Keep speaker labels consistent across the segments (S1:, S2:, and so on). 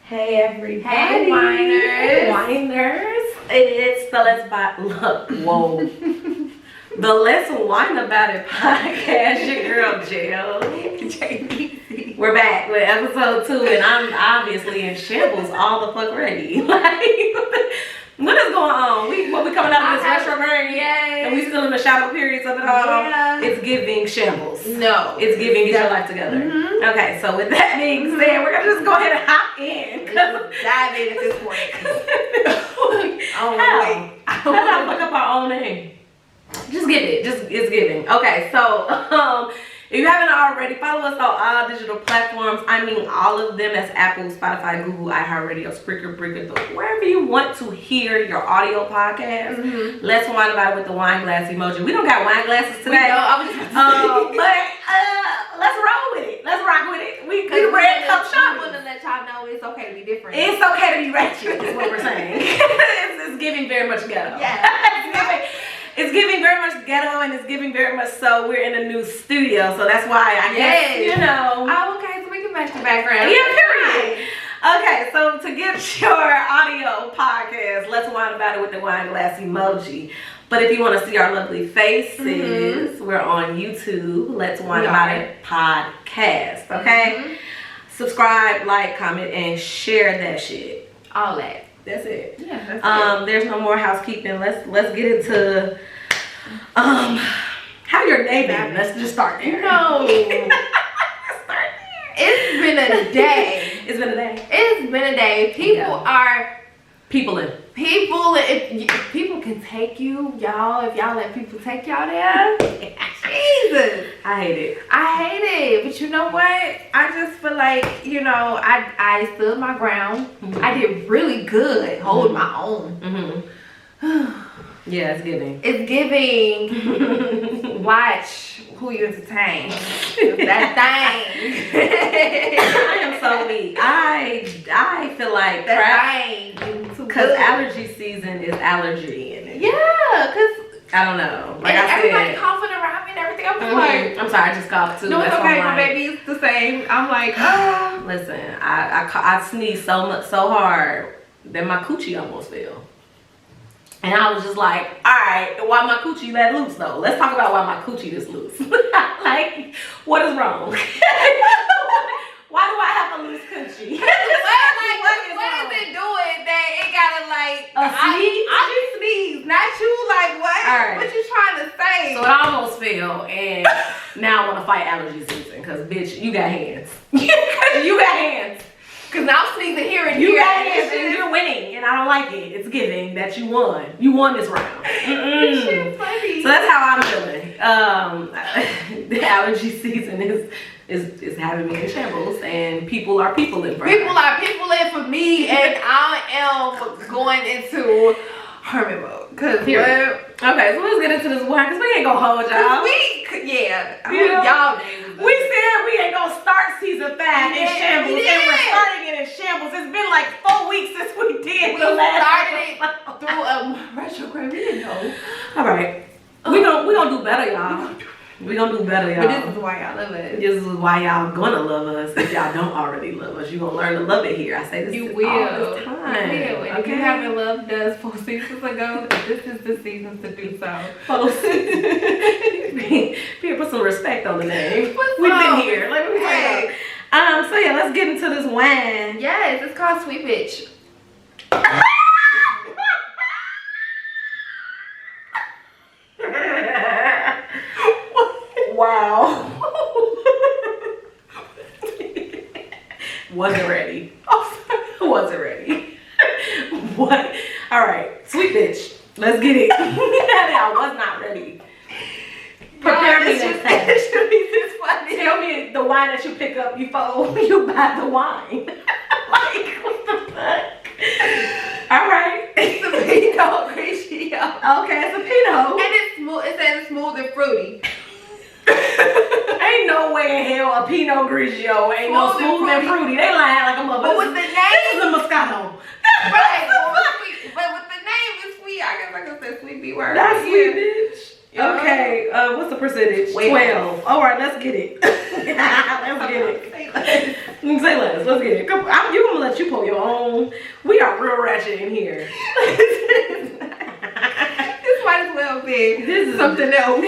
S1: Hey everybody.
S2: Hey whiners.
S1: Hey whiners. It's the Let's Buy Look. Whoa. The Let's Whine About It podcast. Your girl Jill.
S2: JBC.
S1: We're back with episode 2 and I'm obviously in shambles all the fuck ready. What is going on? We coming out of this retrograde?
S2: Yay.
S1: And we still in the shadow periods of it all?
S2: Yeah.
S1: It's giving shambles.
S2: No.
S1: It's giving get your life together.
S2: Mm-hmm.
S1: Okay, so with that being said, we're gonna just go ahead and hop in.
S2: Dive in at this point.
S1: How did I fuck up our own name? Just give it. It's giving. Okay, so if you haven't already, follow us on all digital platforms. I mean all of them. That's Apple, Spotify, Google, iHeartRadio, Spreaker, wherever you want to hear your audio podcast. Mm-hmm. Let's whine about it with the wine glass emoji. We don't got wine glasses today. But let's roll with it. Let's rock with it. We the red cup shot.
S2: I want to let y'all know it's okay to be different.
S1: It's okay to be ratchet, is what we're saying. it's giving very much ghetto.
S2: Yeah.
S1: It's giving very much ghetto and it's giving very much so we're in a new studio, so that's why I guess, you know.
S2: Oh, okay, so we can match the background.
S1: Yeah, period. Okay, so to get your audio podcast, let's whine about it with the wine glass emoji. But if you want to see our lovely faces, we're on YouTube. Let's whine about it podcast, okay? Subscribe, like, comment, and share that shit.
S2: All that.
S1: That's it.
S2: Yeah, that's it.
S1: There's no more housekeeping. Let's get into how your day been. Let's just start there.
S2: No.
S1: Start there.
S2: It's been a day.
S1: It's been a day.
S2: It's been a day. People are
S1: peopling.
S2: If people can take you, y'all. If y'all let people take y'all there, Jesus,
S1: I hate it.
S2: I hate it. But you know what? I just feel like, you know, I stood my ground.
S1: Mm-hmm.
S2: I did really good. Hold my own.
S1: Yeah, it's giving.
S2: It's giving. Watch who you entertain. That thing.
S1: I am so weak. I feel like crap. Because allergy season is allergy in it.
S2: Yeah, because
S1: I don't know. Like I said,
S2: everybody coughing around me and everything. I'm like,
S1: I'm sorry, I just coughed too.
S2: no, it's
S1: That's
S2: okay.
S1: why I'm
S2: My
S1: like,
S2: baby is the same. I'm like,
S1: listen, I sneezed so hard that my coochie almost fell. And I was just like, all right, why my coochie let loose though? Let's talk about why my coochie is loose. Like, what is wrong? Why do I have a loose coochie?
S2: what is it doing that it gotta like
S1: sneeze?
S2: I sneeze, not you. Like what?
S1: All right.
S2: What you trying to say?
S1: So it almost fell, and now I want to fight allergy season, cause bitch, you got hands. You got hands.
S2: Cause now I'm sneezing here and
S1: You
S2: here.
S1: got hands, and you're winning, and I don't like it. It's giving that you won. You won this round.
S2: She's funny.
S1: So that's how I'm feeling. The allergy season is having me in shambles, and people are peopling for
S2: People are peopling for me, and I am going into hermit mode. Cause
S1: okay, so let's get into this one, cause we ain't gonna hold y'all.
S2: Y'all.
S1: We said we ain't gonna start season 5 in shambles, and we're starting it in shambles. It's been like 4 weeks since we did the last.
S2: Started it through a retrograde. We didn't know.
S1: All right, we gonna do better, y'all. We gonna do better, y'all.
S2: But this is why y'all love us.
S1: This is why y'all gonna love us. If y'all don't already love us, you gonna learn to love it here. I say this
S2: You
S1: all
S2: will.
S1: this time.
S2: You will. And if you haven't loved us 4 seasons ago, this is the season to do so.
S1: People put some respect on the name.
S2: What's
S1: We've
S2: up?
S1: been here. Like, what we talking about? So yeah, let's get into this wine.
S2: Yes, it's called Sweet Bitch.
S1: Wow. Wasn't ready. Wasn't ready. What? All right, Sweet Bitch. Let's get it. I was not ready. Prepare me next time.
S2: This funny.
S1: Tell me the wine that you pick up before you buy the wine. Like, what the fuck? All right.
S2: It's a Pinot Grigio.
S1: Okay, it's a Pinot.
S2: And it's smooth. It says smooth and fruity.
S1: Ain't no way in hell a Pinot Grigio ain't no smooth and fruity. They lying like a mother.
S2: But with the name,
S1: this is a Moscato.
S2: right? But with the name is sweet. I guess I could say sweet B word.
S1: That's sweet, bitch.
S2: Yeah.
S1: Okay, what's the percentage? 12. All right, let's get it. Let's get it. Say less. Let's get it. Come, you gonna let you pull your own. We are real ratchet in here.
S2: This might as well be. This is something else.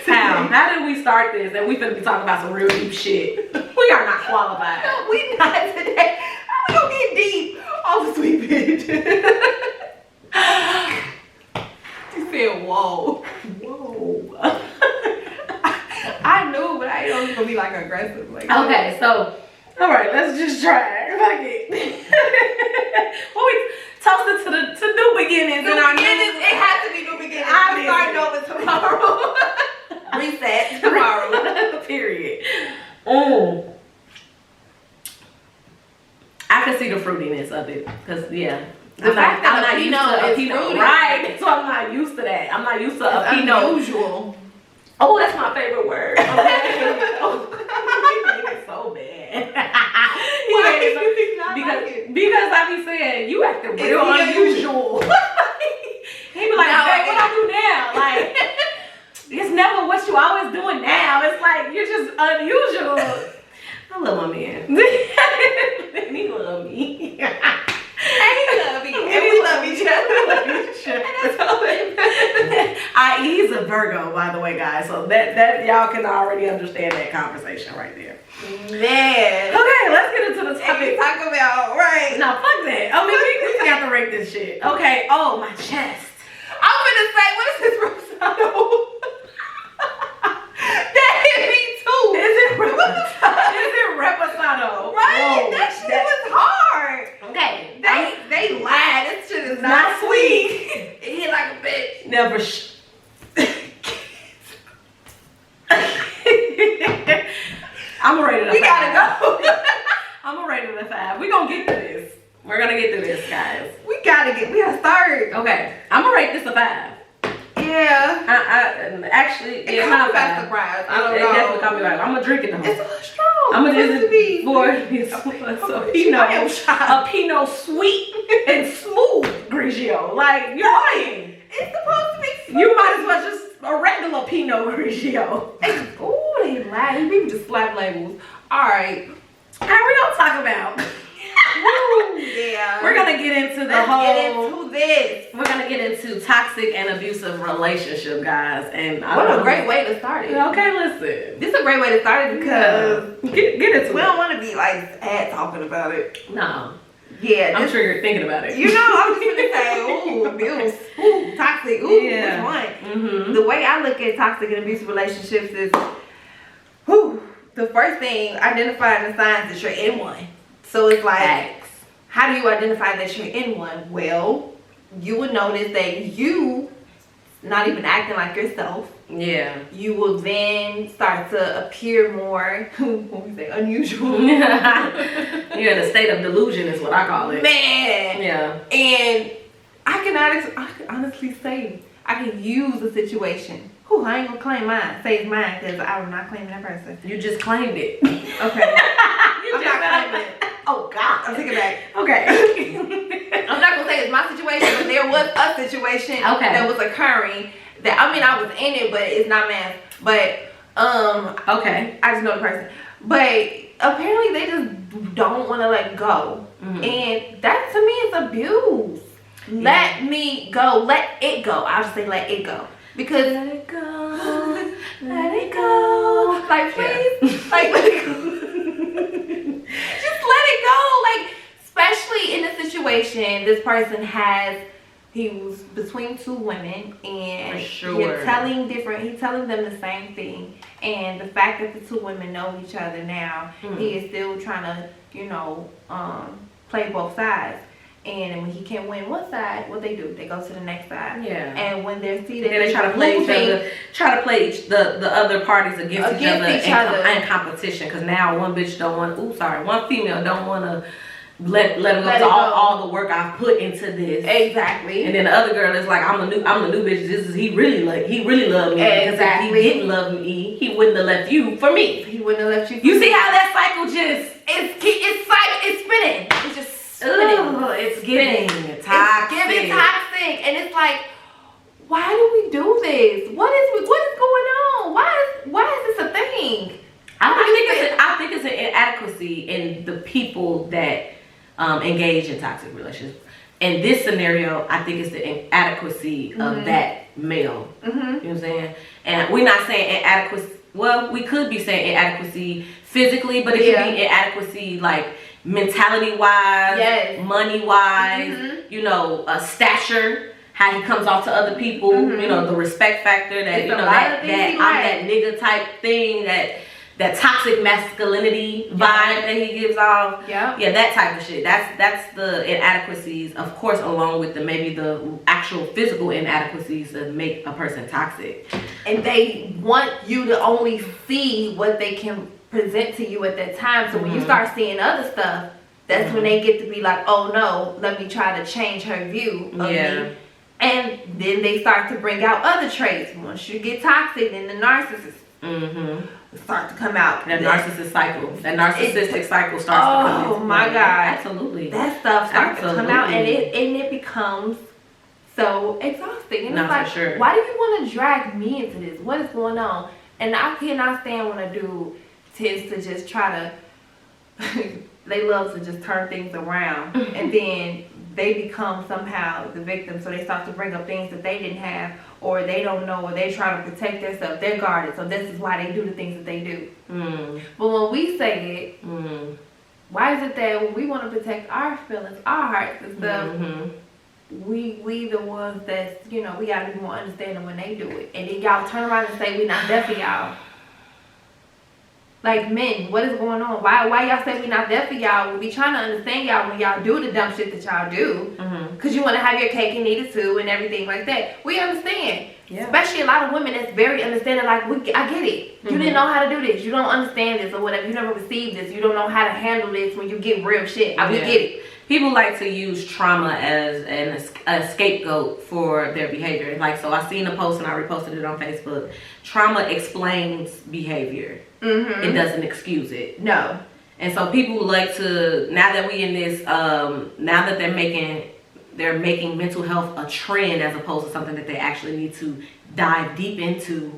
S1: How did we start this? And we finna be talking about some real deep shit. We are not qualified.
S2: No, we not today. How we gonna get deep? Oh, sweet bitch. She said, "Whoa,
S1: whoa."
S2: I knew, but I didn't know it was gonna be like aggressive. Like,
S1: okay, so all right, let's just try. Fuck it. Well, we toast it to new beginnings.
S2: New beginnings. It has to be new beginnings. I'm starting over tomorrow. Reset tomorrow.
S1: Period. I can see the fruitiness of it, cause yeah.
S2: The fact that I'm not used to a
S1: Pinot, right? So I'm not used to that. I'm not used to a Pinot.
S2: Unusual.
S1: Oh, that's my favorite word. Okay. He made it so bad. Because I be saying you acting real unusual. He be like, hey, what I do now? Like, it's never what you always doing now. It's like you're just unusual. I love my man. He love me.
S2: And he love me. And we love each other.
S1: He's a Virgo, by the way, guys. So that y'all can already understand that conversation right there.
S2: Man.
S1: Okay, let's get into the topic.
S2: Talk about right.
S1: No, fuck that. I mean, we got to rate this shit. Okay. Oh, my chest.
S2: I'm gonna say, what is this Rosado? That hit me too.
S1: Is it reposado?
S2: Right?
S1: Whoa,
S2: that shit was hard.
S1: Okay.
S2: They lied. This shit is not sweet. It hit like a bitch.
S1: Never I'm gonna rate it a 5.
S2: We gotta go.
S1: I'm gonna rate it a 5. We're gonna get through this. We're gonna get through this, guys.
S2: We gotta start.
S1: Okay. I'm gonna rate this a 5.
S2: Yeah.
S1: Actually,
S2: it's not a surprise. I don't know.
S1: It definitely caught me back. I'm gonna drink it though.
S2: It's a little strong.
S1: I'm gonna just
S2: be
S1: for a Pinot sweet and smooth Grigio. Like, you're lying.
S2: It's supposed to be smooth.
S1: You might as well just a regular Pinot Grigio.
S2: Ooh, they lie. People just slap labels. All right.
S1: How are we gonna talk about?
S2: Woo, yeah.
S1: We're gonna get into
S2: Let's get into this.
S1: We're gonna get into toxic and abusive relationship, guys. And
S2: what a great way to start it.
S1: Okay, listen.
S2: This is a great way to start it because
S1: get into it.
S2: We don't want to be like sad talking about it.
S1: No.
S2: Yeah,
S1: I'm sure you're thinking about it.
S2: You know, I was gonna say, ooh, abuse, ooh, toxic, ooh,
S1: yeah.
S2: Which one? Mm-hmm. The way I look at toxic and abusive relationships is, the first thing, identifying the signs that you're in one. So it's like, how do you identify that you're in one? Well, you would notice that you not even acting like yourself.
S1: Yeah.
S2: You will then start to appear more, what we say, unusual.
S1: You're in a state of delusion is what I call it.
S2: Man.
S1: Yeah.
S2: And I can honestly say, I can use a situation. I ain't gonna claim mine. Say it's mine because I will not claim that person.
S1: You just claimed it.
S2: Okay.
S1: I'm
S2: not claiming it.
S1: Oh God.
S2: I'll take it back.
S1: Okay.
S2: I'm not gonna say it's my situation, but there was a situation that was occurring that, I mean, I was in it, but it's not mine. But
S1: okay.
S2: I just know the person. But apparently they just don't want to let go. Mm-hmm. And that to me is abuse. Yeah. Let me go. Let it go. I'll just say let it go. Because let it go. Let it go. Like, please. Yeah. Like, let it go. Just let it go. Like, especially in a situation, this person he was between two women, and he's telling them the same thing. And the fact that the two women know each other now, he is still trying to, play both sides. And when he can't win one side, what they do? They go to the next side.
S1: Yeah.
S2: And when they see that
S1: they try to play each other, the other parties against each other in competition. Because now one bitch one female don't want to let him go to all the work I've put into this.
S2: Exactly.
S1: And then the other girl is like, I'm the new bitch. He really loved me.
S2: Exactly.
S1: Because if he didn't love me, he wouldn't have left you for me.
S2: He wouldn't have left you.
S1: You see how that cycle just
S2: it's spinning. It's just spinning.
S1: It's giving toxic.
S2: It's giving toxic, and it's like, why do we do this? What is going on? Why is this a thing?
S1: I think it's an inadequacy in the people that engage in toxic relationships. In this scenario, I think it's the inadequacy of that male. You know what I'm saying? And we're not saying inadequacy. Well, we could be saying inadequacy physically, but it could be inadequacy like mentality-wise, money-wise, you know, stature, how he comes off to other people, you know, the respect factor that, you know, that I'm that nigga type thing, that toxic masculinity vibe that he gives off. Yeah, that type of shit. That's the inadequacies, of course, along with maybe the actual physical inadequacies that make a person toxic.
S2: And they want you to only see what they can present to you at that time. So when you start seeing other stuff, that's when they get to be like, oh no, let me try to change her view of me. And then they start to bring out other traits. Once you get toxic, then the narcissist start to come out.
S1: That narcissistic cycle starts to come out.
S2: Oh my God.
S1: Absolutely.
S2: That stuff starts to come out, and it becomes so exhausting. And it's like, why do you want to drag me into this? What is going on? And I cannot stand when a dude tends to just try to they love to just turn things around and then they become somehow the victim, so they start to bring up things that they didn't have, or they don't know, or they try to protect themselves. They're guarded, so this is why they do the things that they do. But when we say it, why is it that when we want to protect our feelings, our hearts and stuff, we the ones that's, you know, we gotta be more understanding when they do it, and then y'all turn around and say we not there for y'all. Like, men, what is going on? Why y'all say we not there for y'all? We be trying to understand y'all when y'all do the dumb shit that y'all do. Because you want to have your cake and eat it too and everything like that. We understand. Especially a lot of women that's very understanding. Like, I get it. You didn't know how to do this. You don't understand this or whatever. You never received this. You don't know how to handle this when you get real shit. We get it.
S1: People like to use trauma as a scapegoat for their behavior. Like, so I seen a post and I reposted it on Facebook. Trauma explains behavior. It doesn't excuse it.
S2: No.
S1: And so people like to, now that we in this, now that they're making mental health a trend as opposed to something that they actually need to dive deep into.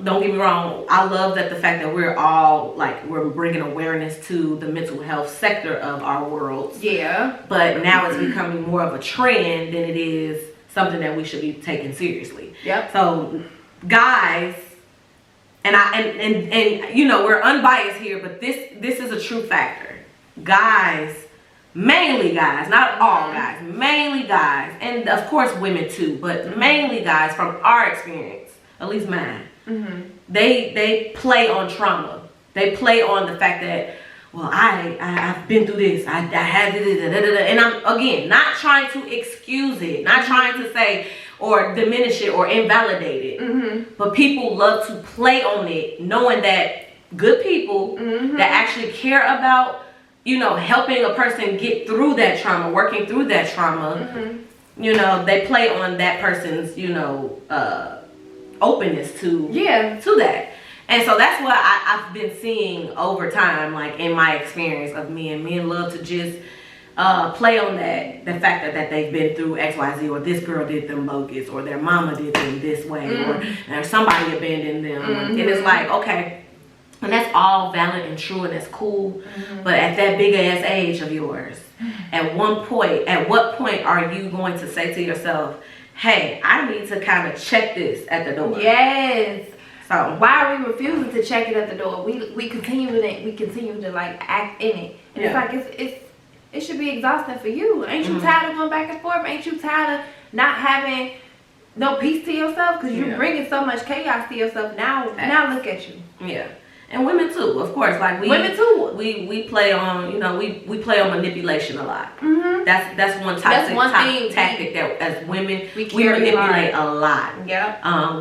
S1: Don't get me wrong, I love that the fact that we're all like, we're bringing awareness to the mental health sector of our world. But now it's becoming more of a trend than it is something that we should be taking seriously. So guys, and you know, we're unbiased here, but this is a true factor. Guys, mainly guys, not all guys, mainly guys, and of course women too, but mainly guys from our experience, at least mine, they play on trauma. They play on the fact that, well, I've been through this, I had this, and I'm, again, not trying to excuse it, not trying to say or diminish it or invalidate it, but people love to play on it, knowing that good people that actually care about, you know, helping a person get through that trauma, working through that trauma, you know, they play on that person's, you know, openness to that. And so that's what I've been seeing over time, like in my experience of men love to just play on the fact that they've been through XYZ, or this girl did them bogus, or their mama did them this way, or somebody abandoned them. And it's like, okay, and that's all valid and true, and that's cool. But at that big ass age of yours, at what point are you going to say to yourself, hey, I need to kind of check this at the door? So
S2: why are we refusing to check it at the door? We continue to like act in it, and it's like it should be exhausting for you. Ain't you tired of going back and forth? Ain't you tired of not having no peace to yourself? Because you're bringing so much chaos to yourself. Now look at you.
S1: And women too, of course. Like
S2: women too.
S1: We play on, you know, we play on manipulation a lot. That's one tactic that as women we manipulate a lot.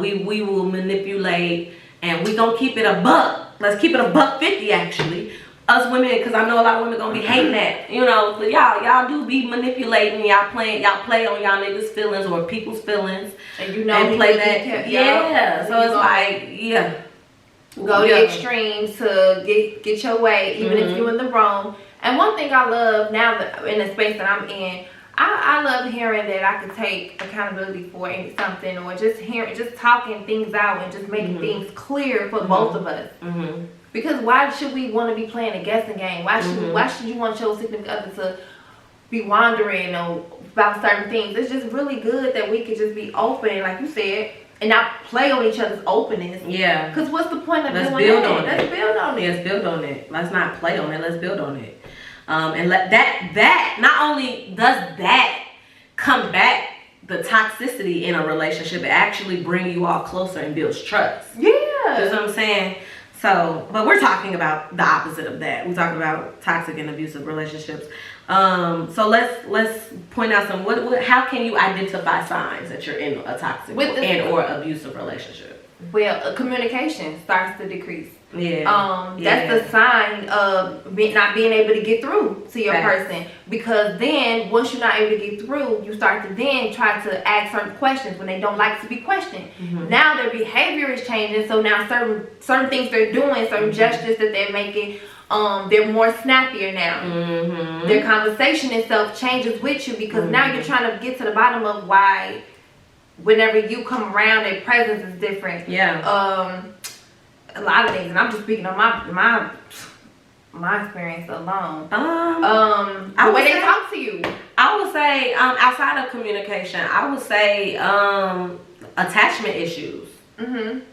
S1: We will manipulate, and we gonna keep it a buck. Let's keep it a $1.50 actually. Us women, because I know a lot of women gonna be hating that, you know, but y'all do be manipulating, y'all play on y'all niggas' feelings or people's feelings,
S2: and you know,
S1: and play that. So it's like,
S2: go to extremes to get your way, even if you're in the wrong. And one thing I love now that in the space that I'm in, I love hearing that I could take accountability for something, or just talking things out and just making things clear for both of us. Because why should we want to be playing a guessing game? Why should you want your significant other to be wandering about certain things? It's just really good that we could just be open, like you said, and not play on each other's openness.
S1: Yeah.
S2: Because what's the point of
S1: Let's
S2: doing
S1: build
S2: that?
S1: on it.
S2: Let's build on it.
S1: Let's build on it. Let's not play on it. Let's build on it. And let that not only does that combat the toxicity in a relationship, it actually bring you all closer and builds trust.
S2: Yeah.
S1: You know what I'm saying? So, but we're talking about the opposite of that. We're talking about toxic and abusive relationships. So let's point out some. How can you identify signs that you're in a toxic or abusive relationship?
S2: Well, communication starts to decrease.
S1: Yeah.
S2: That's the sign of not being able to get through to your person, because then once you're not able to get through, you start to then try to ask certain questions when they don't like to be questioned. Now their behavior is changing, so now certain things they're doing, certain gestures that they're making, they're more snappier now. Their conversation itself changes with you, because now you're trying to get to the bottom of why whenever you come around, their presence is different. A lot of things, and I'm just speaking on my experience alone. The way they talk to you.
S1: I would say, outside of communication, I would say attachment issues.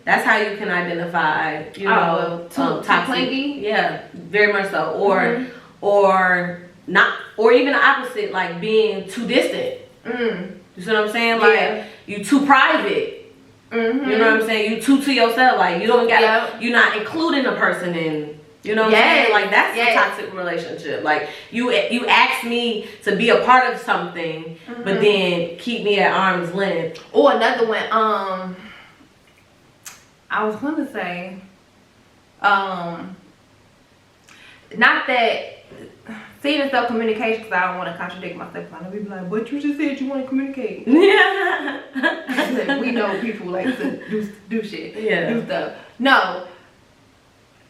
S1: That's how you can identify, toxic.
S2: Clingy?
S1: Yeah, very much so. Or not, or even the opposite, like being too distant. You see what I'm saying? Like you too private. You know what I'm saying? You too to yourself. Like you don't got, you're not including a person in. You know what I'm saying? Like that's a toxic relationship. Like you ask me to be a part of something, but then keep me at arm's length.
S2: Or another one. I was going to say, not that. Seeing and self-communication, because I don't want to contradict myself. I know people like, but you just said you want to communicate. Yeah. We know people like to do shit. Do stuff. No.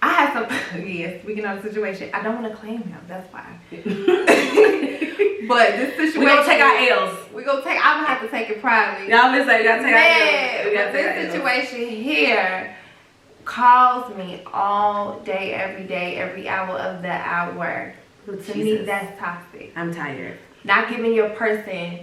S2: I have some, speaking of the situation, I don't want to claim him. That's why. But this situation.
S1: We're going to take our L's.
S2: I'm going to have to take it privately.
S1: Y'all been saying, you got to take our L's.
S2: This situation here calls me all day, every hour of the hour. To me, that's toxic.
S1: I'm tired.
S2: Not giving your person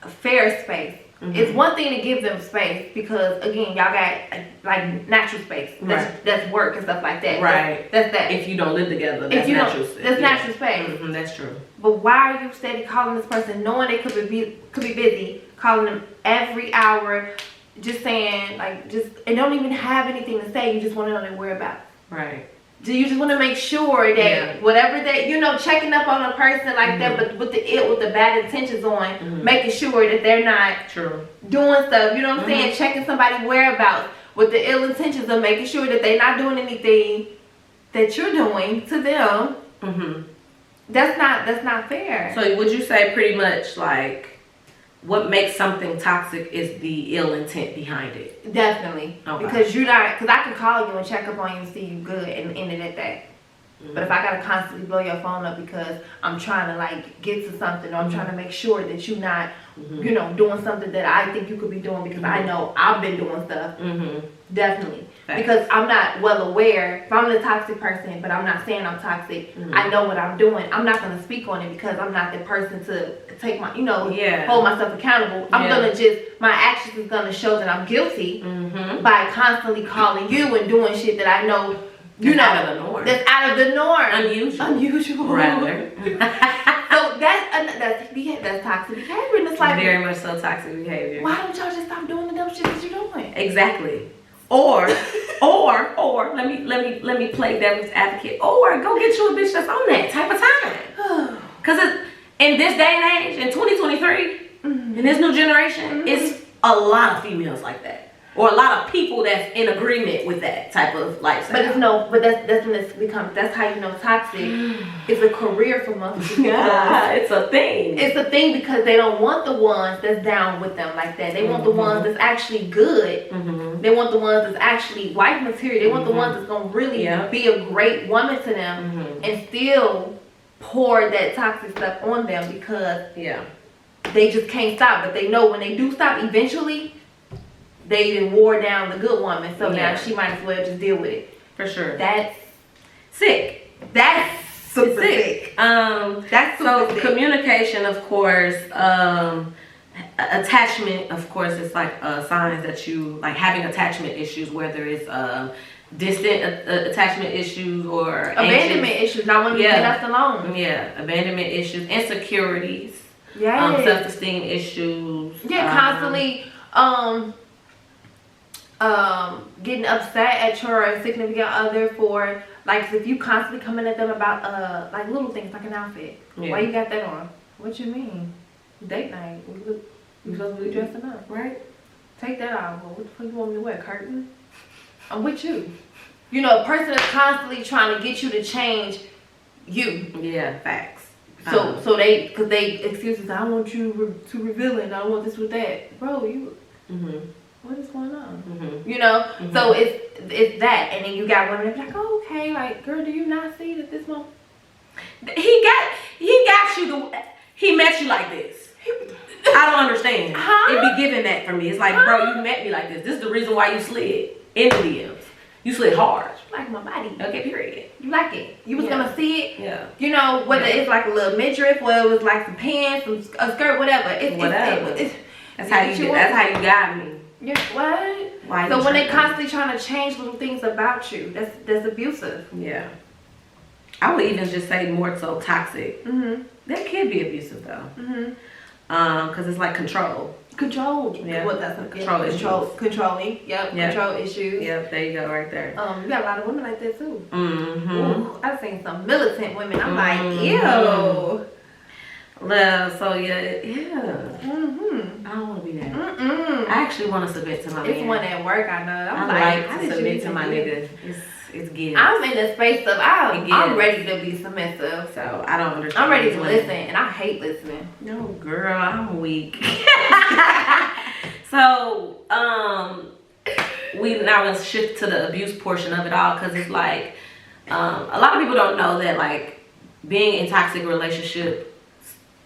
S2: a fair space. It's one thing to give them space, because again, y'all got like natural space. That's work and stuff like that.
S1: Right.
S2: That's that.
S1: If you don't live together, that's natural space.
S2: That's natural space.
S1: That's true.
S2: But why are you steady calling this person, knowing they could be busy, calling them every hour, just saying and don't even have anything to say. You just want to know their whereabouts.
S1: Right.
S2: Do you just want to make sure that whatever that checking up on a person like that, but with the bad intentions on, making sure that they're not doing stuff. You know what I'm saying? Checking somebody's whereabouts with the ill intentions of making sure that they're not doing anything that you're doing to them. That's not fair.
S1: So would you say pretty much like what makes something toxic is the ill intent behind it?
S2: Definitely. Okay. Because I can call you and check up on you and see you good and end it at that. But if I gotta constantly blow your phone up because I'm trying to like get to something, or I'm trying to make sure that you're not, doing something that I think you could be doing, because I know I've been doing stuff. Definitely. Thanks. Because I'm not well aware. If I'm the toxic person, but I'm not saying I'm toxic, I know what I'm doing. I'm not gonna speak on it because I'm not the person to take my, hold myself accountable. I'm gonna my actions is gonna show that I'm guilty by constantly calling you and doing shit that I know.
S1: Out of the norm.
S2: That's out of the norm.
S1: Unusual. Rather.
S2: So that's toxic behavior. And it's like
S1: very much so toxic behavior.
S2: Why don't y'all just stop doing the dumb shit that you're doing?
S1: Exactly. Or let me play devil's advocate. Or go get you a bitch that's on that type of time. Cause in this day and age, in 2023, in this new generation, it's a lot of females like that. Or a lot of people that's in agreement with that type of lifestyle.
S2: But that's when it's becomes, that's how you know toxic. It's a career for most people.
S1: It's a thing.
S2: It's a thing because they don't want the ones that's down with them like that. They want the ones that's actually good. They want the ones that's actually wife material. They want the ones that's going to really be a great woman to them and still pour that toxic stuff on them because they just can't stop. But they know when they do stop, eventually, they even wore down the good woman, so now she might as well just deal with it.
S1: For sure.
S2: That's
S1: sick.
S2: That's super sick.
S1: That's super sick. Communication, of course. Attachment, of course, is like signs that you like having attachment issues, whether it's distant attachment issues or
S2: abandonment issues. Not when you get left alone.
S1: Yeah, abandonment issues, insecurities.
S2: Yeah.
S1: Self-esteem issues.
S2: Yeah, constantly getting upset at your significant other for like if you constantly coming at them about like little things like an outfit. Yeah. Why you got that on? What you mean? Date night. We supposed to be dressing up, right? Take that off. What the fuck you want me to wear? Curtain? I'm with you. You know, a person that's constantly trying to get you to change you.
S1: Yeah, facts.
S2: So they excuses. I don't want you to reveal it. I don't want this with that, bro. You. What is going on? You know. So it's that, and then you got women that be like, oh, okay, like girl, do you not see that this moment?
S1: He got you. He met you like this. I don't understand. It be giving that for me. It's like, bro, you met me like this. This is the reason why you slid in the DMs. You slid hard.
S2: You like my body.
S1: Okay, period.
S2: You like it. You was gonna see it.
S1: Yeah.
S2: You know, whether it's like a little midriff or it was like some pants, a skirt, whatever.
S1: That's how you got me.
S2: Yeah. What?
S1: Why
S2: so when they constantly trying to change little things about you, that's abusive.
S1: Yeah. I would even just say more so toxic. That can be abusive though. Because it's like control.
S2: Yeah. What that's
S1: control issues.
S2: Controlling. Yep. Control issues.
S1: Yep. There you go, right there.
S2: You got a lot of women like that too. Ooh, I've seen some militant women. I'm like, ew.
S1: Well, so yeah. I don't want to be that. I actually want to submit to my man.
S2: It's one at work, I know.
S1: I like to submit to my nigga. It's good.
S2: I'm in the space of I'm ready to be submissive.
S1: So I don't understand.
S2: I'm ready to listen, and I hate listening.
S1: No, girl, I'm weak. So we now let's shift to the abuse portion of it all, because it's like a lot of people don't know that like being in toxic relationship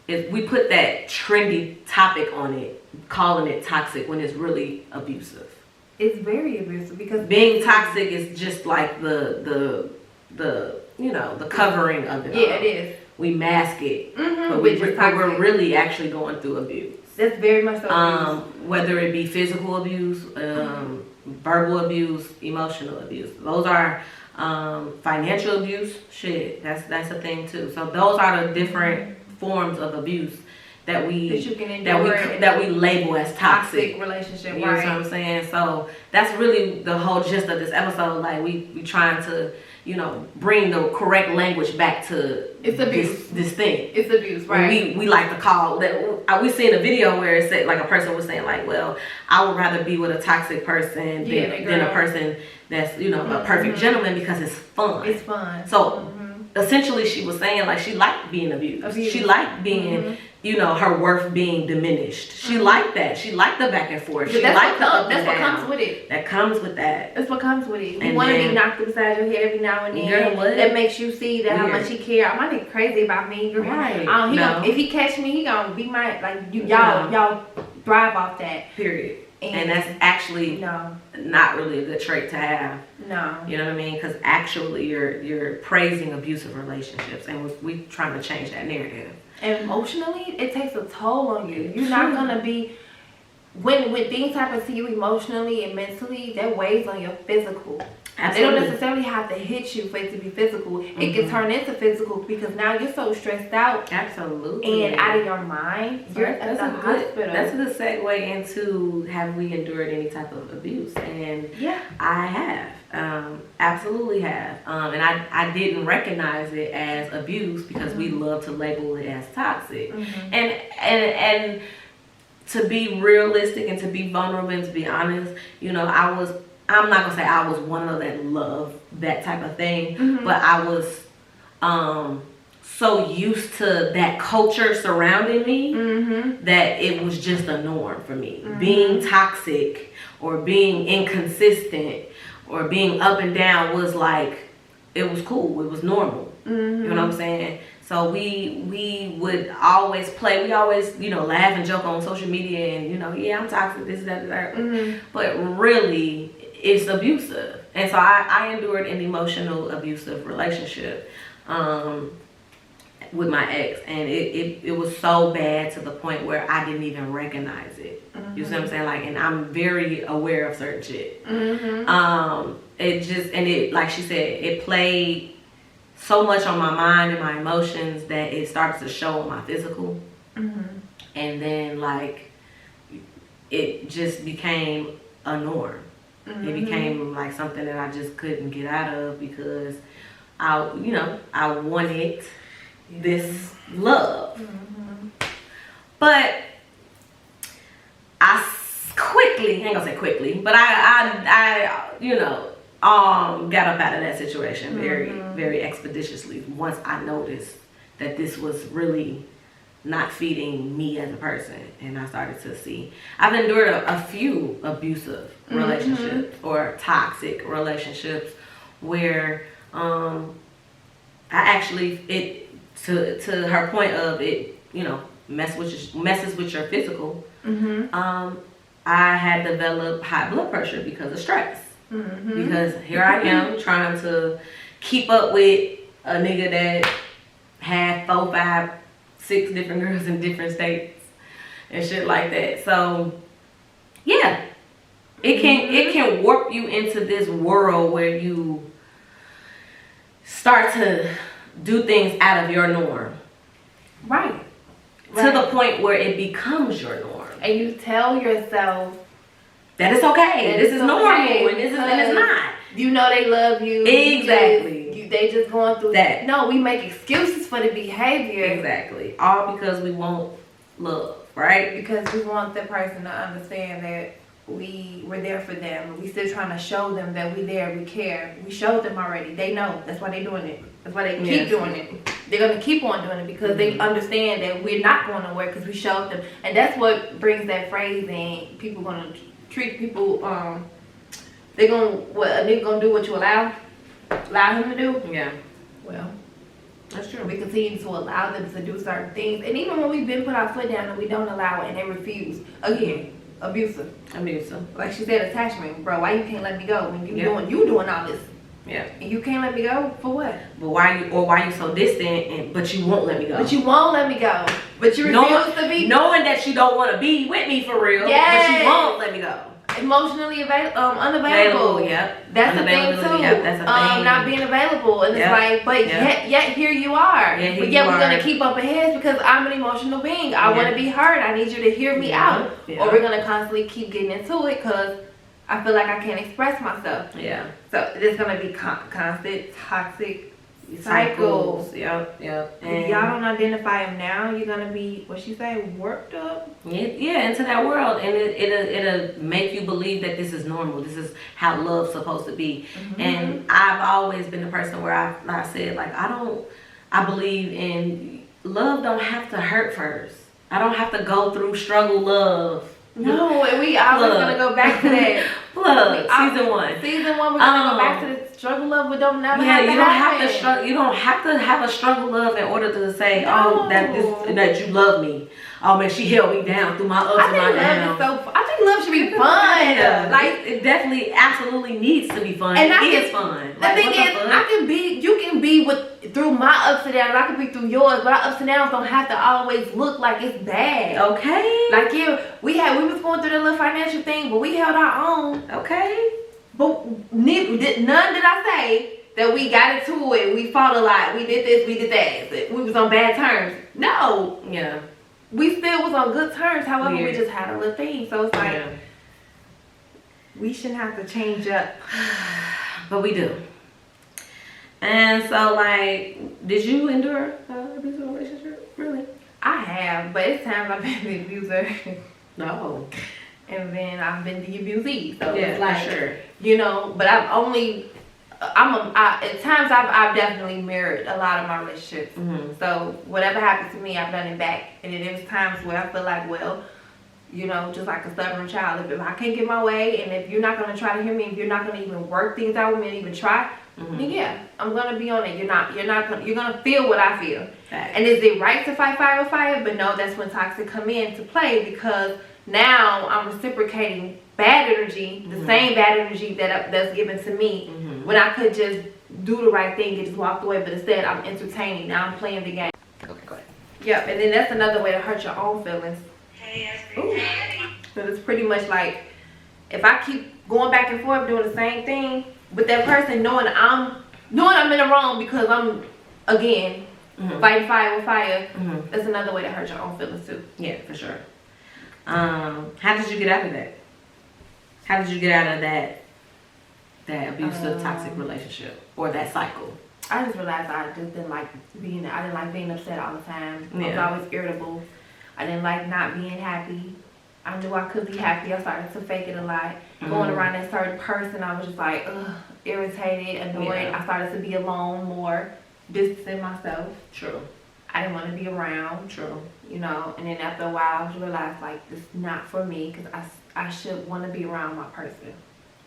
S1: is, we put that trendy topic on it, calling it toxic when it's really abusive.
S2: It's very abusive because
S1: being toxic is just like the you know, the covering of it.
S2: Yeah, it is.
S1: We mask it, but we're really actually going through abuse.
S2: That's very much so abuse.
S1: Whether it be physical abuse, verbal abuse, emotional abuse. Those are financial abuse. Shit, that's a thing too. So those are the different forms of abuse that we label as toxic
S2: relationship.
S1: You know what I'm saying? So that's really the whole gist of this episode. Like we trying to, you know, bring the correct language back to
S2: it's abuse.
S1: This thing.
S2: It's abuse, right?
S1: We like to call that. We seen a video where it said like a person was saying like, well, I would rather be with a toxic person than a person that's, you know, a perfect gentleman, because it's fun.
S2: It's fun.
S1: So essentially she was saying like she liked being abused. She liked being, you know, her worth being diminished. She liked that. She liked the back and forth. She liked the up and down.
S2: That's what comes with it.
S1: That comes with that.
S2: That's what comes with it. You want to be knocked upside your head every now and then. That makes you see that how much he cares. My nigga crazy about me. Right. If he catch me, he gonna be my y'all thrive off that.
S1: Period. And that's actually not really a good trait to have.
S2: No.
S1: You know what I mean? Because actually you're praising abusive relationships, and we trying to change that narrative.
S2: And emotionally, it takes a toll on you. You're not gonna be when things happen to you emotionally and mentally, that weighs on your physical. Absolutely. They don't necessarily have to hit you for it to be physical. It can turn into physical because now you're so stressed out.
S1: Absolutely.
S2: And out of your mind. You're at the hospital.
S1: That's a good segue into have we endured any type of abuse? And I have. Absolutely have. And I didn't recognize it as abuse because we love to label it as toxic. And to be realistic and to be vulnerable and to be honest, you know, I'm not gonna say I was one of that love that type of thing, but I was so used to that culture surrounding me that it was just a norm for me. Being toxic or being inconsistent or being up and down was like, it was cool, it was normal. You know what I'm saying? So we would always play, we always, you know, laugh and joke on social media and, you know, I'm toxic, this, that, that. But really, it's abusive. And so I endured an emotional abusive relationship with my ex, and it was so bad to the point where I didn't even recognize it. You see what I'm saying? Like, and I'm very aware of certain shit. It like she said, it played so much on my mind and my emotions that it started to show on my physical. And then like it just became a norm. It became like something that I just couldn't get out of because I wanted this love. But I quickly, I ain't gonna say quickly, but I got up out of that situation very, very expeditiously once I noticed that this was really not feeding me as a person. And I started to see, I've endured a few abusive relationships or toxic relationships where I actually, to her point of it, messes with your physical. I had developed high blood pressure because of stress. Because here I am trying to keep up with a nigga that had 4, 5, 6 different girls in different states and shit like that. So yeah, it can warp you into this world where you start to do things out of your norm.
S2: Right.
S1: To the point where it becomes your norm.
S2: And you tell yourself
S1: that it's okay. This is normal and this is, and it's not.
S2: You know they love you.
S1: Exactly.
S2: They just going through
S1: that.
S2: No, we make excuses for the behavior.
S1: Exactly. All because we want love, right?
S2: Because we want the person to understand that we're there for them. We still trying to show them that we there, we care. We showed them already. They know. That's why they're doing it. That's why they keep doing it. They're going to keep on doing it because they understand that we're not going nowhere because we showed them. And that's what brings that phrase in. People going to treat people, they're going to, what, a nigga going to do what you allow him to do?
S1: Yeah.
S2: Well,
S1: that's true.
S2: We continue to allow them to do certain things. And even when we've been put our foot down and we don't allow it and they refuse, again, abusive. Like she said, attachment. Bro, why you can't let me go when you doing all this?
S1: Yeah.
S2: And you can't let me go for what?
S1: But why you so distant but you won't let me go?
S2: But you won't let me go. But you refuse to be.
S1: Knowing that you don't want to be with me for real.
S2: Yes.
S1: But you won't let me go.
S2: Emotionally unavailable.
S1: Yep.
S2: That's the thing too.
S1: Yep, that's a thing.
S2: Not being available. And it's like, but yet here you are.
S1: Yeah,
S2: but yet we're gonna keep up ahead because I'm an emotional being. I wanna be heard. I need you to hear me out. Or we're gonna constantly keep getting into it because I feel like I can't express myself.
S1: Yeah.
S2: So there's gonna be constant toxic cycles.
S1: Yep.
S2: And if y'all don't identify them now, you're gonna be, what she say, worked up.
S1: Yeah, into that world, and it'll make you believe that this is normal. This is how love's supposed to be. And I've always been the person where I said, like, I believe in love. Don't have to hurt first. I don't have to go through struggle love.
S2: No, and we always gonna go back to that.
S1: Season 1.
S2: Season 1, we're gonna go back to the struggle love. We don't never have to happen.
S1: You don't have to have a struggle love in order to say, that you love me. Oh man, she held me down through my ups and my downs.
S2: I think love should be fun.
S1: Yeah, like it definitely, absolutely needs to be fun. And it is fun.
S2: The thing is, you can be through my ups and downs. I can be through yours, but our ups and downs don't have to always look like it's bad.
S1: Okay.
S2: Like we was going through the little financial thing, but we held our own.
S1: Okay.
S2: But none did I say that we got into it. We fought a lot. We did this. We did that. We was on bad terms. No.
S1: Yeah.
S2: We still was on good terms. However, we just had a little thing. So it's like we shouldn't have to change up,
S1: but we do. And so, like, did you endure an abusive relationship? Really?
S2: I have, but it's times I've been the abuser.
S1: No.
S2: And then I've been the abusee. So
S1: yeah,
S2: it's like,
S1: sure.
S2: But at times I've definitely mirrored a lot of my relationships. So whatever happens to me, I've done it back. And then there's times where I feel like, well, just like a stubborn child, if I can't get my way, and if you're not gonna try to hear me, if you're not gonna even work things out with me and even try, then I'm gonna be on it. You're gonna feel what I feel. And is it right to fight fire with fire? But no, that's when toxic come in to play, because now I'm reciprocating bad energy, the same bad energy that's given to me, when I could just do the right thing and just walk away. But instead, I'm entertaining. Now I'm playing the game.
S1: Okay, go ahead.
S2: Yep, and then that's another way to hurt your own feelings. But it's pretty much like, if I keep going back and forth doing the same thing with that person, knowing I'm in the wrong because I'm, again, fighting fire with fire, that's another way to hurt your own feelings too.
S1: Yeah, for sure. How did you get out of that? How did you get out of that abusive, toxic relationship or that cycle?
S2: I just realized I didn't like being upset all the time. I was always irritable. I didn't like not being happy. I knew I could be happy. I started to fake it a lot. Going around that certain person, I was just like, irritated, annoyed. I started to be alone more, distancing myself.
S1: True.
S2: I didn't want to be around.
S1: True.
S2: You know, and then after a while, I realized, like, this is not for me, because I should want to be around my person.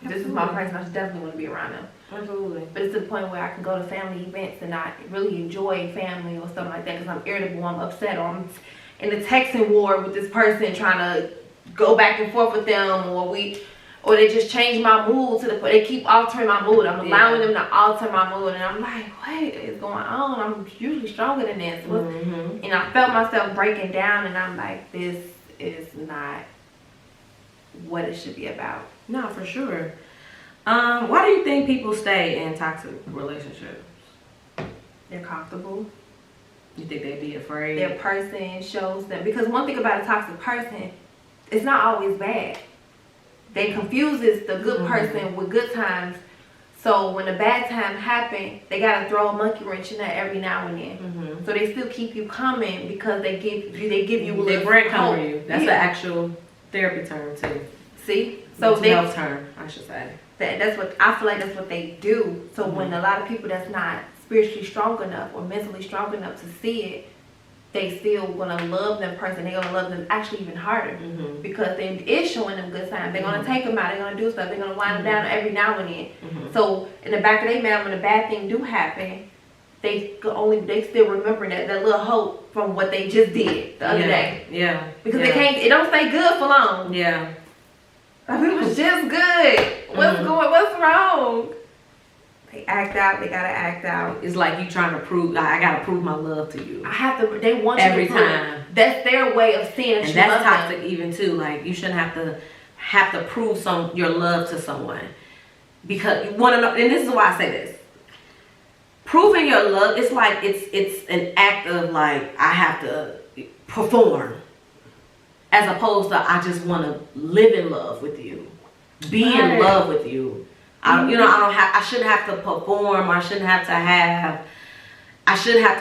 S2: This is my person. I should definitely want to be around them.
S1: Absolutely.
S2: But it's to the point where I can go to family events and not really enjoy family or something like that because I'm irritable, I'm upset, or I'm in the texting war with this person trying to go back and forth with them, or they just change my mood to the point they keep altering my mood. I'm allowing them to alter my mood, and I'm like, what is going on? I'm usually stronger than this. And I felt myself breaking down, and I'm like, this is not what it should be about.
S1: No, for sure. Why do you think people stay in toxic relationships?
S2: They're comfortable.
S1: You think they'd be afraid?
S2: Their person shows them. Because one thing about a toxic person, it's not always bad. They confuses the good person with good times. So when a bad time happens, they gotta throw a monkey wrench in there every now and then. So they still keep you coming because they give you a little
S1: breadcrumb you. That's an actual therapy term too.
S2: See, so
S1: mental health term, I should say.
S2: That's what I feel like. That's what they do. So when a lot of people that's not spiritually strong enough or mentally strong enough to see it, they still gonna love them person. They're gonna love them actually even harder because they is showing them good times. They're gonna take them out. They're gonna do stuff. They're gonna wind them down every now and then. So in the back of their mind, when a bad thing do happen, they still remember that little hope from what they just did the other day.
S1: Yeah.
S2: Because they can't. It don't stay good for long.
S1: Yeah.
S2: It was just good. What's wrong? They act out. They gotta act out.
S1: It's like you trying to prove. I gotta prove my love to you.
S2: I have to. They want you
S1: every
S2: to prove.
S1: time.
S2: That's their way of seeing that
S1: and
S2: you
S1: that's
S2: love
S1: toxic
S2: them.
S1: even too. Like you shouldn't have to prove your love to someone because you want to know. And this is why I say this. Proving your love, it's like it's an act of like I have to perform. As opposed to I just want to live in love with you, be in love with you. I shouldn't have to perform. I shouldn't have to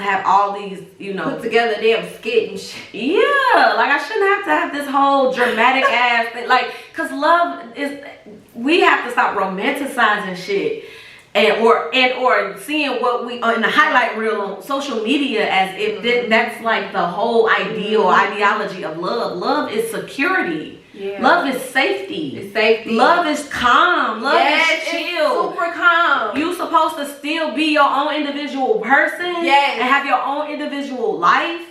S1: have all these,
S2: put together damn skit and shit.
S1: Yeah, like I shouldn't have to have this whole dramatic ass thing. Like, cause love is, we have to stop romanticizing shit. Or seeing what we in the highlight reel on social media as if that's like the whole ideology of love. Love is security. Yeah. Love is safety.
S2: It's safety.
S1: Love is calm. Love is chill.
S2: It's super calm.
S1: You supposed to still be your own individual person.
S2: Yes.
S1: And have your own individual life.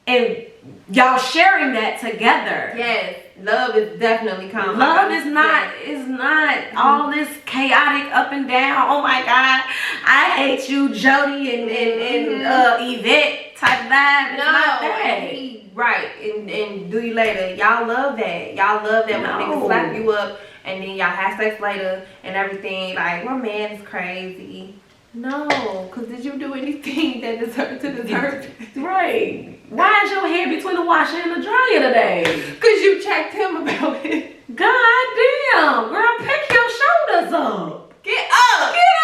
S1: And y'all sharing that together.
S2: Yes. Love is definitely calm.
S1: Love is not all this chaotic up and down. Oh my God, I hate you, Jody and Yvette type vibe. It's not that.
S2: Right, and do you later. Y'all love that. Y'all love that when niggas slap you up and then y'all have sex later and everything. Like, my man is crazy. No, because did you do anything that deserved it?
S1: Right. Why is your head between the washer and the dryer today?
S2: Because you checked him about it.
S1: God damn, girl, pick your shoulders up.
S2: Get up.
S1: Get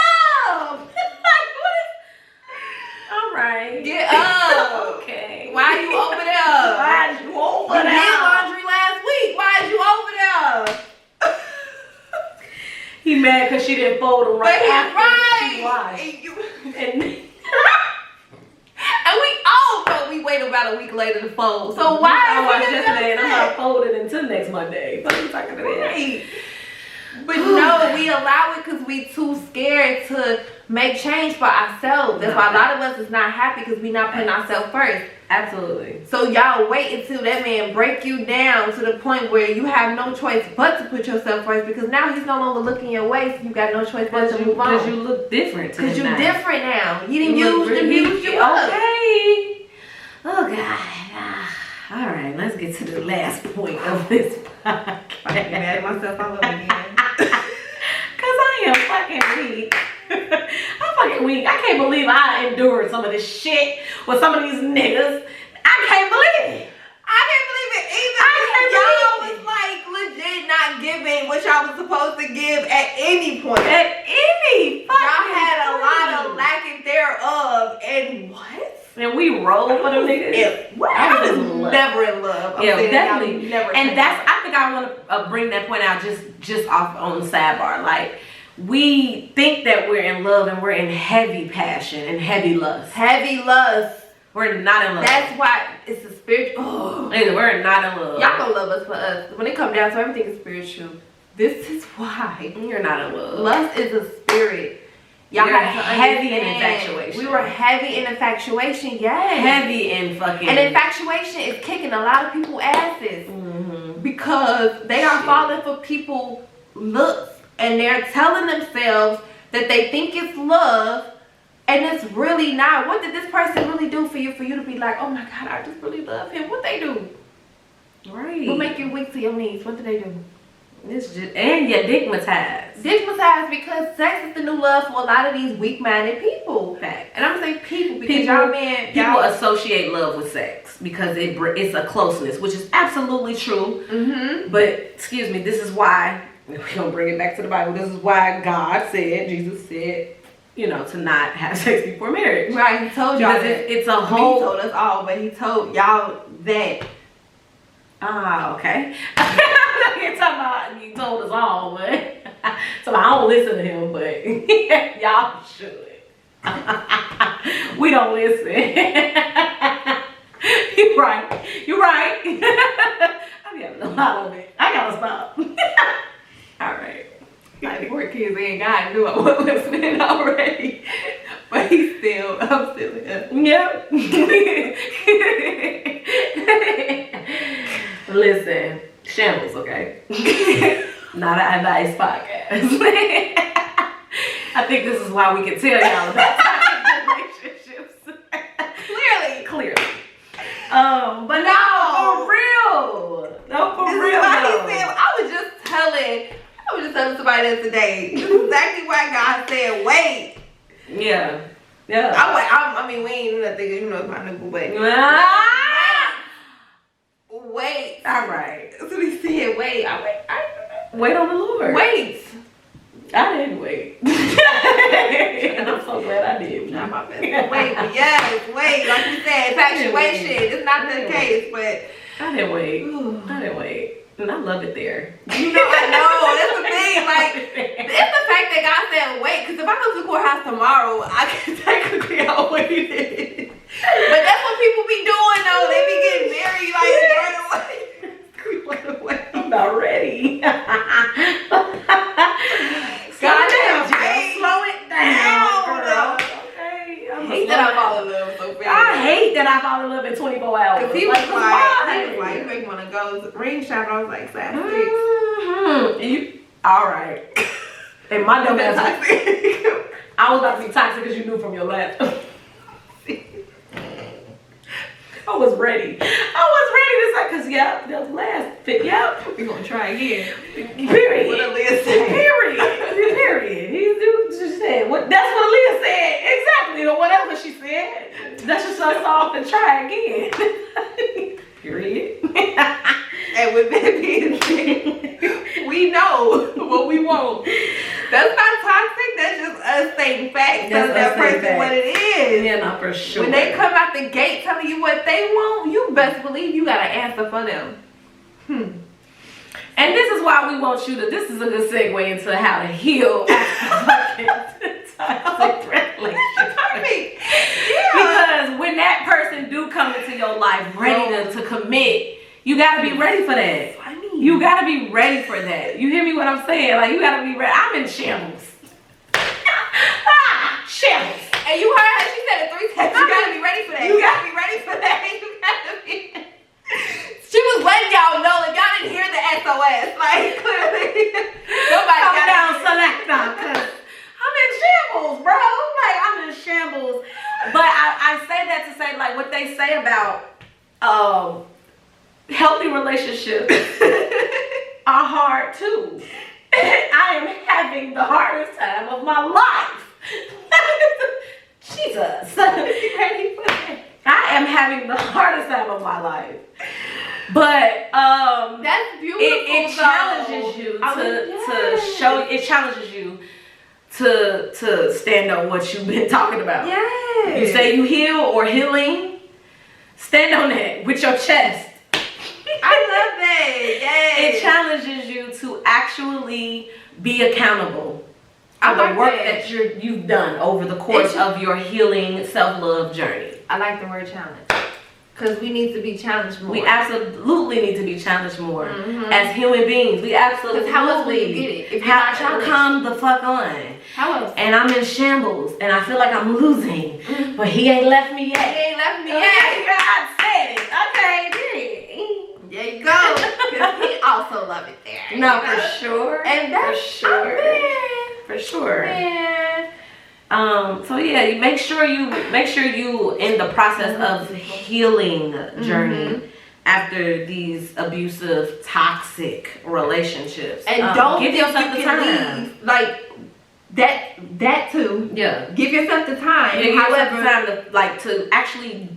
S1: up. Like, what is... All right.
S2: Get up.
S1: Okay.
S2: Why are you over there?
S1: Why is you over there?
S2: You did laundry last week. Why is you over there?
S1: He mad because she didn't fold them right after she washed. And
S2: we all know we wait about a week later to fold. So why
S1: I washed yesterday and I'm not folded until next Monday. What are you talking about?
S2: Right. But no, we allow it because we too scared to make change for ourselves. That's why a lot of us is not happy because we not putting ourselves first.
S1: Absolutely.
S2: So y'all wait until that man break you down to the point where you have no choice but to put yourself first, because now he's no longer looking your way, so you got no choice but to move on.
S1: Because you look different.
S2: Because you're different now. You didn't use you up.
S1: Okay. Oh God. All right, let's get to the last point of this podcast.
S2: I'm getting mad at myself all over again.
S1: Because I am fucking weak. I'm fucking weak. I can't believe I endured some of this shit with some of these niggas. I can't believe it.
S2: I can't believe it either. Y'all was like legit not giving what y'all was supposed to give at any point.
S1: At any fucking
S2: y'all had a lot of
S1: point.
S2: lacking thereof, and what?
S1: And we rolled for them niggas.
S2: I was never in love. I'm
S1: definitely.
S2: Never.
S1: And that's, I think I want to bring that point out just off on the sidebar. Like, we think that we're in love and we're in heavy passion and heavy lust.
S2: Heavy lust.
S1: We're not in love.
S2: That's why it's a spiritual. Oh.
S1: We're not in love.
S2: Y'all gonna love us for us. When it comes down to everything is spiritual. This is why.
S1: You're not in love.
S2: Lust is a spirit. Y'all
S1: You're
S2: have to
S1: heavy in
S2: understand.
S1: infatuation.
S2: We were heavy in infatuation, yes.
S1: Heavy in fucking.
S2: And infatuation is kicking a lot of people asses. Because they are falling for people looks. And they're telling themselves that they think it's love, and it's really not. What did this person really do for you to be like, oh my God, I just really love him? What they do?
S1: Right.
S2: What make you weak to your knees? What do they do?
S1: It's just, and you're digmatized.
S2: Digmatized, because sex is the new love for a lot of these weak-minded people.
S1: Fact.
S2: And I'm gonna say people because y'all men,
S1: people associate love with sex because it's a closeness, which is absolutely true. But excuse me, this is why. We're gonna bring it back to the Bible. This is why God said, Jesus said, to not have sex before marriage.
S2: Right, he told y'all that.
S1: It's a whole.
S2: He told us all, but he told y'all that.
S1: Ah, okay. You're talking about you told us all, but so I don't listen to him, but y'all should. We don't listen. You're right. You're right. I'm getting a lot of it. I gotta stop. All right.
S2: Like 4 kids and God knew I wasn't listening already. But I'm still here.
S1: Yep. Listen, shambles, okay? Not an advice podcast. I think this is why we can tell y'all about toxic relationships. Clearly. But no, for real. No, for real.
S2: I was just telling somebody the other day. This is exactly why God said, wait.
S1: Yeah.
S2: I mean, we ain't nothing, it's my nigga, but. Wait.
S1: All right.
S2: So he said, wait.
S1: Wait on the Lord.
S2: Wait.
S1: I didn't wait. And I'm so glad I did.
S2: Not my best. Wait, but yes, wait. Like you said, infatuation. It's not the case, but.
S1: I didn't wait. And I love it there.
S2: I know. That's the thing. Like, it's the fact that God said wait. Because if I go to the courthouse tomorrow, I can technically outwait. But that's what people be doing, though. They be getting married, right away.
S1: I'm not ready.
S2: God damn,
S1: slow it down, girl. Okay.
S2: I hate that I fall in love so fast.
S1: I hate that I fall in love in 24 hours.
S2: Because he was like, you make me want to go ring shop. I was like, size 6.
S1: All right. And my dumb ass. I was about to be toxic because you knew from your last. I was ready to say, because that was last fit. Yep.
S2: We're going to try again.
S1: Period.
S2: What Aaliyah said.
S1: Period. She said, that's what Aaliyah said. Exactly. Or whatever she said. That's just us off and try again. Period.
S2: And with that being said, we know what we want. That's not toxic. That's just us stating facts. Telling that person what it is.
S1: Yeah, no, for sure.
S2: When they come out the gate telling you what they want, you best believe you got an answer for them.
S1: And this is why we want you to. This is a good segue into how to heal toxic relationships. Because when that person do come into your life ready to commit, you gotta be ready for that. You gotta be ready for that. You hear me what I'm saying? Like, you gotta be ready. I'm in shambles. Shambles.
S2: And you heard her, she said it 3 times. You gotta be ready for that. You gotta be ready for that. You gotta be. She was letting y'all know if y'all didn't hear the SOS. Like, clearly. Nobody got
S1: down, selector. Cause I'm in shambles, bro. Like, I'm in shambles. But I say that to say, like, what they say about healthy relationships are hard too. I am having the hardest time of my life. Jesus.
S2: ready for that.
S1: I am having the hardest time of my life. But
S2: that's beautiful.
S1: It challenges you to show. It challenges you to stand on what you've been talking about.
S2: Yes.
S1: You say you heal or healing. Stand on that with your chest.
S2: I love that. Yes.
S1: It challenges you to actually be accountable for the work that you've done over the course of your healing self-love journey.
S2: I like the word challenge. Because we need to be challenged more.
S1: We absolutely need to be challenged more as human beings. We absolutely.
S2: How else will you get it? If you're not challenged.
S1: Come the fuck on.
S2: How else?
S1: And I'm in shambles, and I feel like I'm losing, but he ain't left me yet.
S2: He ain't left me
S1: yet. God said it. Okay,
S2: there you go. Because he also loved it there.
S1: No, for sure.
S2: And that's
S1: for sure. For sure.
S2: Man.
S1: So yeah, you make sure you in the process of healing journey after these abusive, toxic relationships.
S2: And don't
S1: give yourself the time.
S2: Leave, like that too.
S1: Yeah.
S2: Give yourself the time.
S1: Yeah, give yourself the time to actually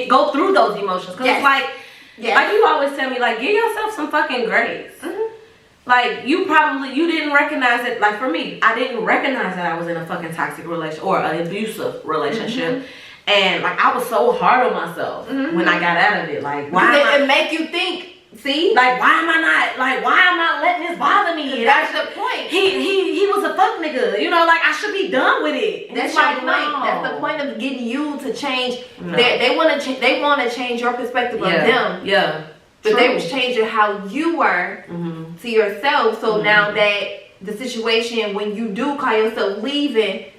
S1: go through those emotions. Because it's like you always tell me, like, give yourself some fucking grace. Like, you didn't recognize it. Like, for me, I didn't recognize that I was in a fucking toxic relationship or an abusive relationship. And, like, I was so hard on myself when I got out of it. Like, why
S2: it make you think, see?
S1: Like, why am I not letting this bother me?
S2: That's the point.
S1: He was a fuck nigga. You know, like, I should be done with it. And
S2: that's
S1: like,
S2: your point.
S1: no.
S2: That's the point of getting you to change. No. They want to change your perspective of them.
S1: Yeah.
S2: But they was changing how you were to yourself. So now that the situation, when you do call yourself leaving,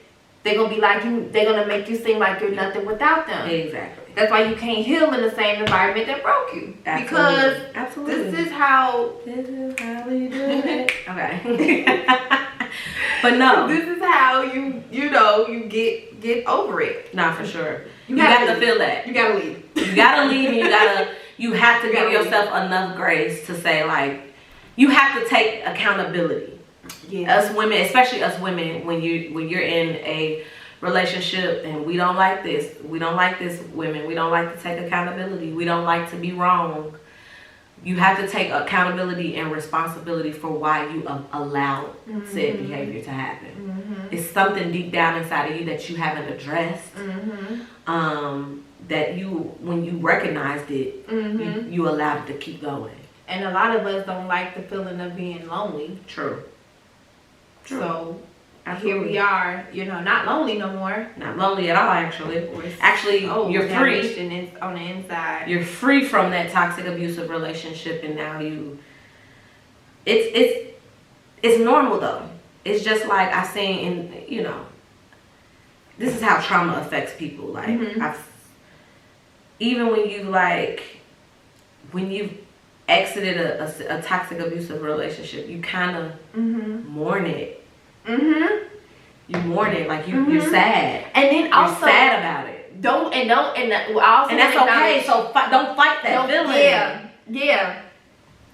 S2: they're gonna be like you. They're gonna make you seem like you're nothing without them.
S1: Exactly.
S2: That's why you can't heal in the same environment that broke you. Because this is how
S1: we do it. Okay. But no,
S2: this is how you get over it.
S1: Nah, for sure. You got to feel that.
S2: You gotta leave.
S1: You gotta leave, and you have to give yourself enough grace to say, like, you have to take accountability. Yeah. Us women, especially us women, when you're in a relationship and we don't like this women, we don't like to take accountability. We don't like to be wrong. You have to take accountability and responsibility for why you allowed said behavior to happen. It's something deep down inside of you that you haven't addressed. That when you recognized it, you allowed it to keep going.
S2: And a lot of us don't like the feeling of being lonely.
S1: True.
S2: So here we are, not lonely no more.
S1: Not lonely at all, actually. Actually, you're free.
S2: On the inside.
S1: You're free from that toxic, abusive relationship, and now it's normal though. It's just like I've seen this is how trauma affects people. Like even when you've exited a toxic, abusive relationship, you kind of mourn it. You mourn it, like you're sad,
S2: and then
S1: you're
S2: also
S1: sad about it.
S2: And that's
S1: okay. So don't fight that feeling.
S2: Yeah.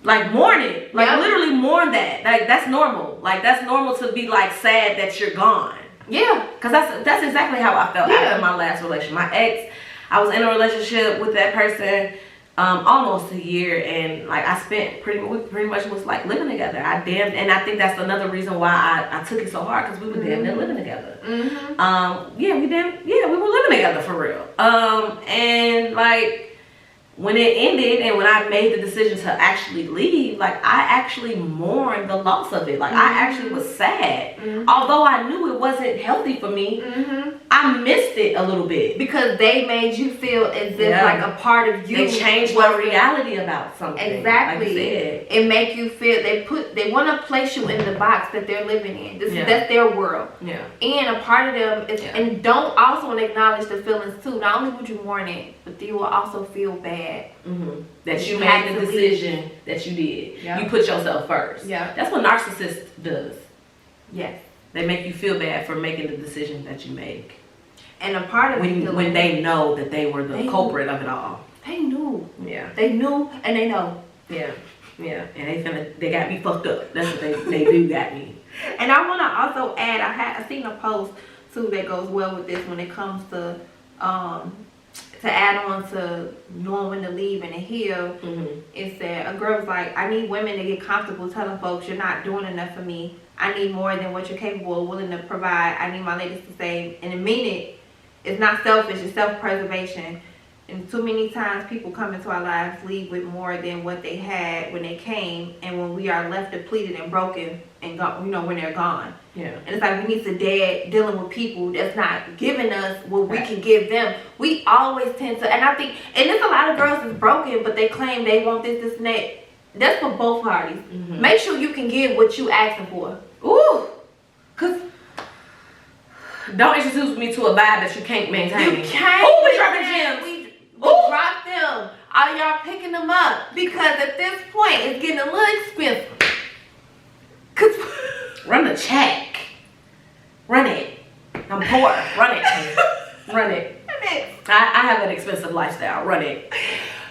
S1: Like mourn it. Like literally mourn that. Like that's normal. Like that's normal to be like sad that you're gone.
S2: Yeah.
S1: Cause that's exactly how I felt after my last relationship. My ex, I was in a relationship with that person almost a year, and like I spent pretty much was like living together. And I think that's another reason why I took it so hard, because we were damn near living together. We were living together for real. And like when it ended and when I made the decision to actually leave, like I actually mourned the loss of it. Like I actually was sad. Although I knew it wasn't healthy for me, I missed it a little bit.
S2: Because they made you feel as if like a part of you.
S1: They changed my reality about something.
S2: Exactly.
S1: Like you said.
S2: It make you feel, they want to place you in the box that they're living in. That's their world.
S1: Yeah.
S2: And a part of them is, and don't also acknowledge the feelings too. Not only would you mourn it, but you will also feel bad.
S1: That you made the decision that you did. You put yourself first. That's what narcissist does.
S2: Yes.
S1: They make you feel bad for making the decision that you make.
S2: And a part of
S1: when they know that they were the culprit of it all.
S2: They knew.
S1: Yeah.
S2: They knew and they know.
S1: Yeah. Yeah. And they got me fucked up. That's what they do got me.
S2: And I want to also add, I seen a post too that goes well with this when it comes to add on to knowing when to leave and to heal. Is that a girl was like, I need women to get comfortable telling folks you're not doing enough for me. I need more than what you're capable of, willing to provide. I need my ladies to say, and mean it. It's not selfish, it's self-preservation. And too many times people come into our lives, leave with more than what they had when they came, and when we are left depleted and broken and gone, when they're gone.
S1: Yeah.
S2: And it's like we need to dealing with people that's not giving us what we can give them. We always tend to, and I think, and there's a lot of girls that's broken, but they claim they want this, and that. That's for both parties. Make sure you can give what you asking for.
S1: Ooh. Cause don't introduce me to a vibe that you can't maintain.
S2: You can't.
S1: Ooh, we dropping gems.
S2: We drop them. Are y'all picking them up? Because at this point, it's getting a little expensive.
S1: Run the check. Run it. I'm poor. Run it. Run it. I have an expensive lifestyle. Run it.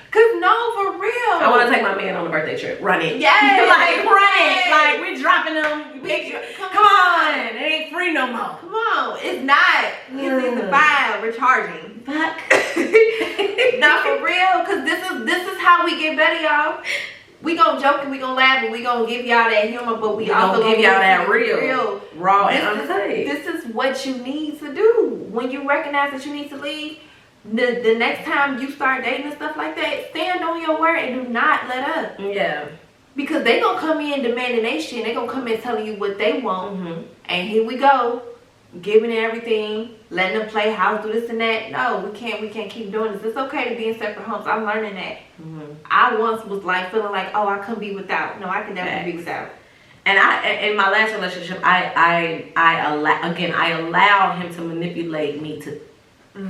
S2: Cause no, for real.
S1: I want to take my man on a birthday trip. Run it.
S2: Yes.
S1: Like run it. Like we dropping them. Come on. It ain't free no more.
S2: Come on. It's not. It's fine. We're charging.
S1: Fuck.
S2: Not for real. Cause this is how we get better, y'all. We gonna joke and we gonna laugh and we gonna give y'all that humor, but we also
S1: gonna give y'all that real, raw and uncut.
S2: This is what you need to do when you recognize that you need to leave. The next time you start dating and stuff like that, stand on your word and do not let up.
S1: Yeah.
S2: Because they gonna come in demanding their shit. They gonna come in telling you what they want. And here we go, giving everything, letting them play house, do this and that. No, we can't keep doing this. It's okay to be in separate homes. I'm learning that. I once was like feeling like, oh, I couldn't be without. No, I can definitely be without. And
S1: in my last relationship, I allow him to manipulate me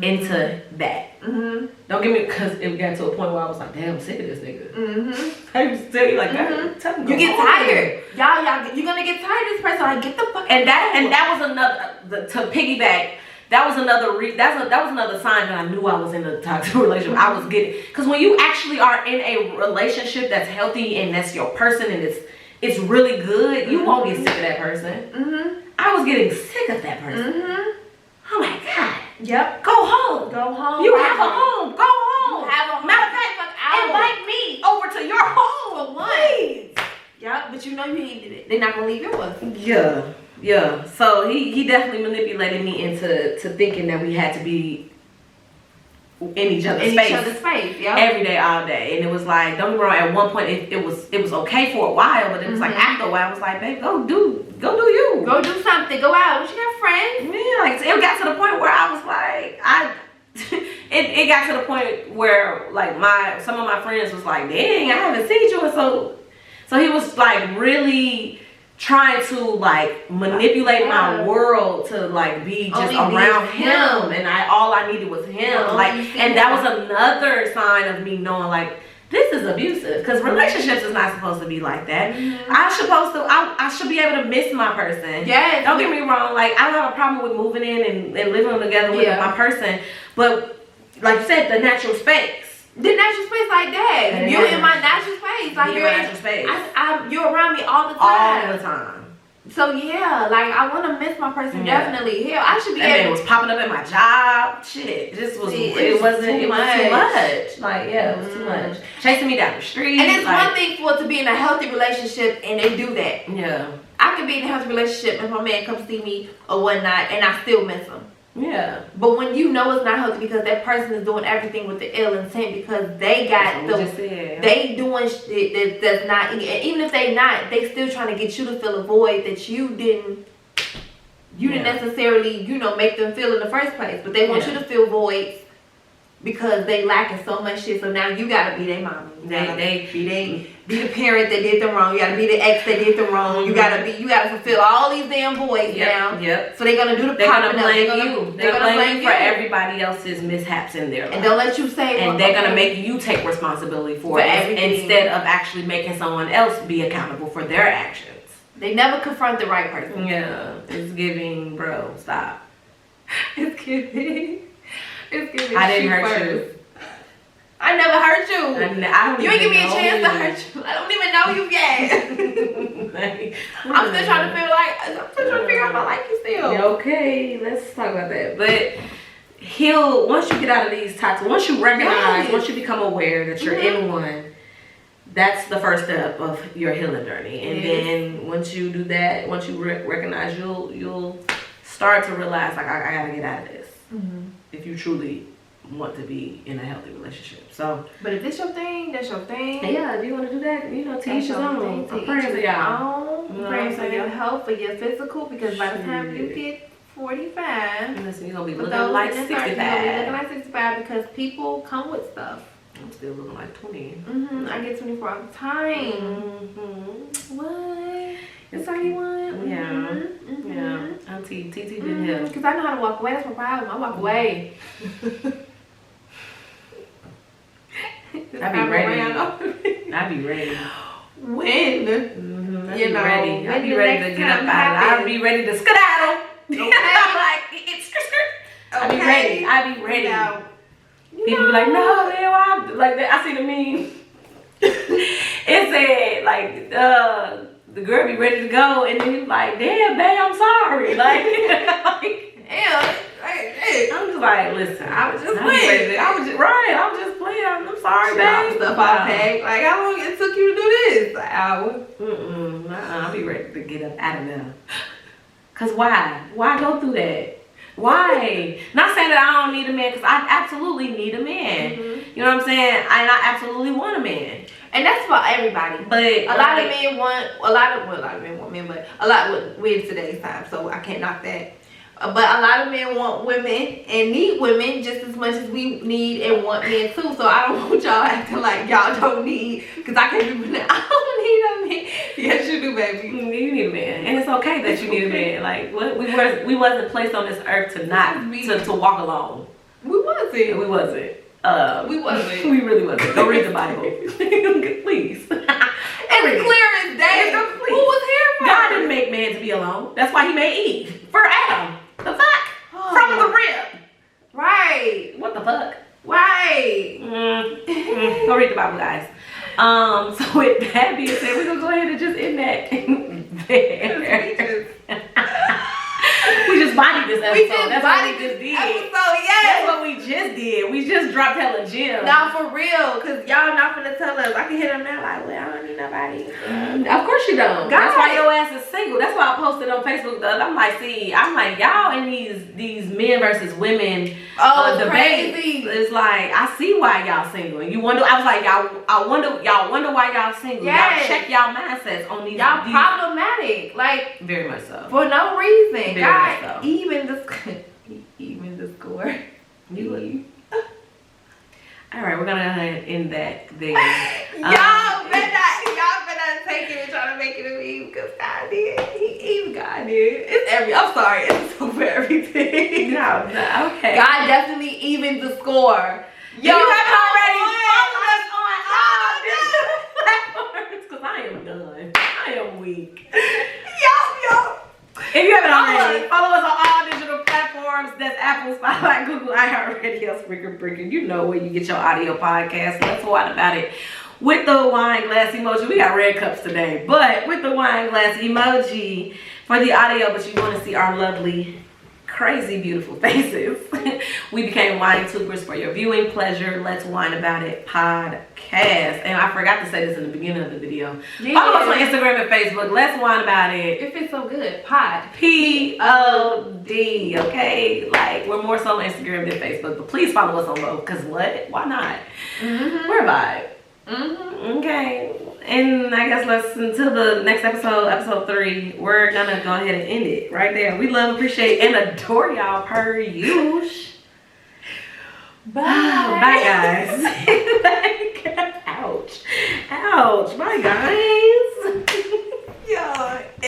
S1: into that. Don't get me, because it got to a point where I was like, damn, I'm sick of this nigga. I used to tell you like that. Tell me
S2: you get tired. Y'all, you're gonna get tired of this person. Like, get the fuck.
S1: And that was another to piggyback. That was another that was another sign that I knew I was in a toxic relationship. I was getting, because when you actually are in a relationship that's healthy and that's your person and it's really good, you won't get sick of that person. I was getting sick of that person. Oh my God.
S2: Yep.
S1: Go home.
S2: Go home.
S1: You have a home. Go home.
S2: You have a home.
S1: Matter of fact, invite me over to your home.
S2: For one.
S1: Please.
S2: Yep, but you know you needed it. They're not gonna leave yours.
S1: Yeah. So he definitely manipulated me into thinking that we had to be in each other's face.
S2: Yep.
S1: Every day, all day. And it was like, don't get me wrong, at one point it was okay for a while, but it was like after a while I was like, babe, go do you.
S2: Go do something. Go out. Don't you got friends?
S1: Yeah, like it got to the point where I was like, it got to the point where like some of my friends was like, dang, I haven't seen you. And so he was like really trying to like manipulate my world to like be just around him, and all I needed was him. And that was another sign of me knowing like, this is abusive, because relationships is not supposed to be like that. I should be able to miss my person.
S2: Yes.
S1: Don't get me wrong, like I don't have a problem with moving in and living together with my person, but like you said, the natural space.
S2: The natural space like that. You're in my natural space. Like you're in
S1: natural space.
S2: You're around me all the time.
S1: All the time.
S2: So yeah, like I want to miss my person definitely. Hell, I should be.
S1: That man was popping up at my job. Shit, it was too much. Like it was too much. Chasing me down the street.
S2: And it's one thing for it to be in a healthy relationship and they do that.
S1: Yeah.
S2: I could be in a healthy relationship if my man comes see me or whatnot and I still miss him.
S1: Yeah.
S2: But when you know it's not healthy because that person is doing everything with the ill intent because they got they doing shit that's not, and even if they not, they still trying to get you to fill a void that you didn't necessarily, make them feel in the first place. But they want you to fill voids because they lacking so much shit. So now you gotta be their mama. Be the parent that did them wrong. You gotta be the ex that did them wrong. You gotta fulfill all these damn voids now. Yep. So they're gonna do the
S1: They're gonna blame you.
S2: They're gonna blame you
S1: for everybody else's mishaps in their life.
S2: And don't let you say.
S1: And they're gonna make you take responsibility for it instead of actually making someone else be accountable for their actions.
S2: They never confront the right person.
S1: Yeah, it's giving, bro. Stop.
S2: It's giving.
S1: I didn't hurt you.
S2: I never hurt you. You ain't give me a chance to hurt you. I don't even know you yet. I'm still trying to figure out if I like you still.
S1: Okay, let's talk about that. But once you get out of these toxic, once you recognize, once you become aware that you're in one, that's the first step of your healing journey. And then once you do that, once you recognize, you'll start to realize, like, I gotta get out of this. If you truly want to be in a healthy relationship. So,
S2: but if it's your thing, that's your thing.
S1: Yeah, if you want to do that, to each his own. I'm praying for y'all.
S2: I'm praying for your health, for your physical, because by the time you get 45,
S1: listen, you're gonna be looking like 65.
S2: You're gonna be looking like 65 because people come with stuff.
S1: I'm still looking like 20.
S2: I get 24 all the time. What? It's 31.
S1: Yeah. Auntie TT been here.
S2: Because I know how to walk away. That's my problem. I walk away.
S1: I be ready.
S2: When?
S1: I be ready. I be ready to get up out of it. I be ready to skedaddle. Okay. I be ready. I be ready. People be like, no, I see the meme. It said, like, the girl be ready to go, and then he's like, damn, babe, I'm sorry. Like, damn. I'm just like, listen, I was just playing. I was just playing. I'm sorry, babe.
S2: Stuff I packed. Like, how long it took you to do this? An hour.
S1: I'll be ready to get up out of there. Cause why? Why go through that? Why? Not saying that I don't need a man, because I absolutely need a man. You know what I'm saying? And I absolutely want a man.
S2: And that's for everybody. But a lot of men want men, but a lot with today's time, so I can't knock that. But a lot of men want women and need women just as much as we need and want men too. So I don't want y'all acting like y'all don't need, because I can't be like, I don't need a man. Yes, you do, baby.
S1: You need a man, and it's okay that you need a man. Like, what we wasn't placed on this earth to walk alone.
S2: We wasn't.
S1: We really wasn't. Go read the Bible, please.
S2: It's clear as day. Who was here for?
S1: God didn't make man to be alone. That's why he made Eve for Adam. The fuck? From the rib.
S2: Right.
S1: What the fuck?
S2: Right.
S1: Go read the Bible, guys. So with that being said, we're gonna go ahead and just end that there. We just bodied this episode. That's what we just did. That's what we just did. We just dropped hella gems.
S2: Nah, for real. Because y'all not gonna tell us. I can hit them now like, well, I don't need nobody.
S1: Of course you don't. That's why your ass is single. That's why I posted on Facebook the other. I'm like, y'all in these men versus women debates. It's like, I see why y'all single. And you wonder, I was like, y'all wonder why y'all single. Yes. Y'all check y'all mindsets on these.
S2: Y'all problematic. Like,
S1: very much so.
S2: For no reason.
S1: Very
S2: God,
S1: much so.
S2: even the score.
S1: All right, we're gonna end that there.
S2: Y'all better not take it and try to make it a meme, because God did. Even God did. I'm sorry, it's for everything.
S1: No, okay.
S2: God definitely evened the score.
S1: Yo, you haven't already followed us on all digital platforms, because I am done. I am weak. Yo. If you haven't already, follow us on all digital platforms. That's Apple, Spotify, Google, iHeartRadio, Spreaker, Breaker. You know where you get your audio podcast. Let's talk about it. With the wine glass emoji. We got red cups today. But with the wine glass emoji for the audio, but you want to see our lovely crazy beautiful faces. We became whining tubers for your viewing pleasure. Let's Whine About It podcast. And I forgot to say this in the beginning of the video. Follow us on Instagram and Facebook. Let's Whine About It.
S2: If it's so good, pod.
S1: P-O-D, okay? Like, we're more so on Instagram than Facebook, but please follow us on both, because what? Why not? We're a vibe. Okay. And I guess let's, until the next episode, episode 3, we're gonna go ahead and end it right there. We love, appreciate, and adore y'all per usual.
S2: Bye.
S1: Bye, guys. Ouch. Ouch. Bye, guys.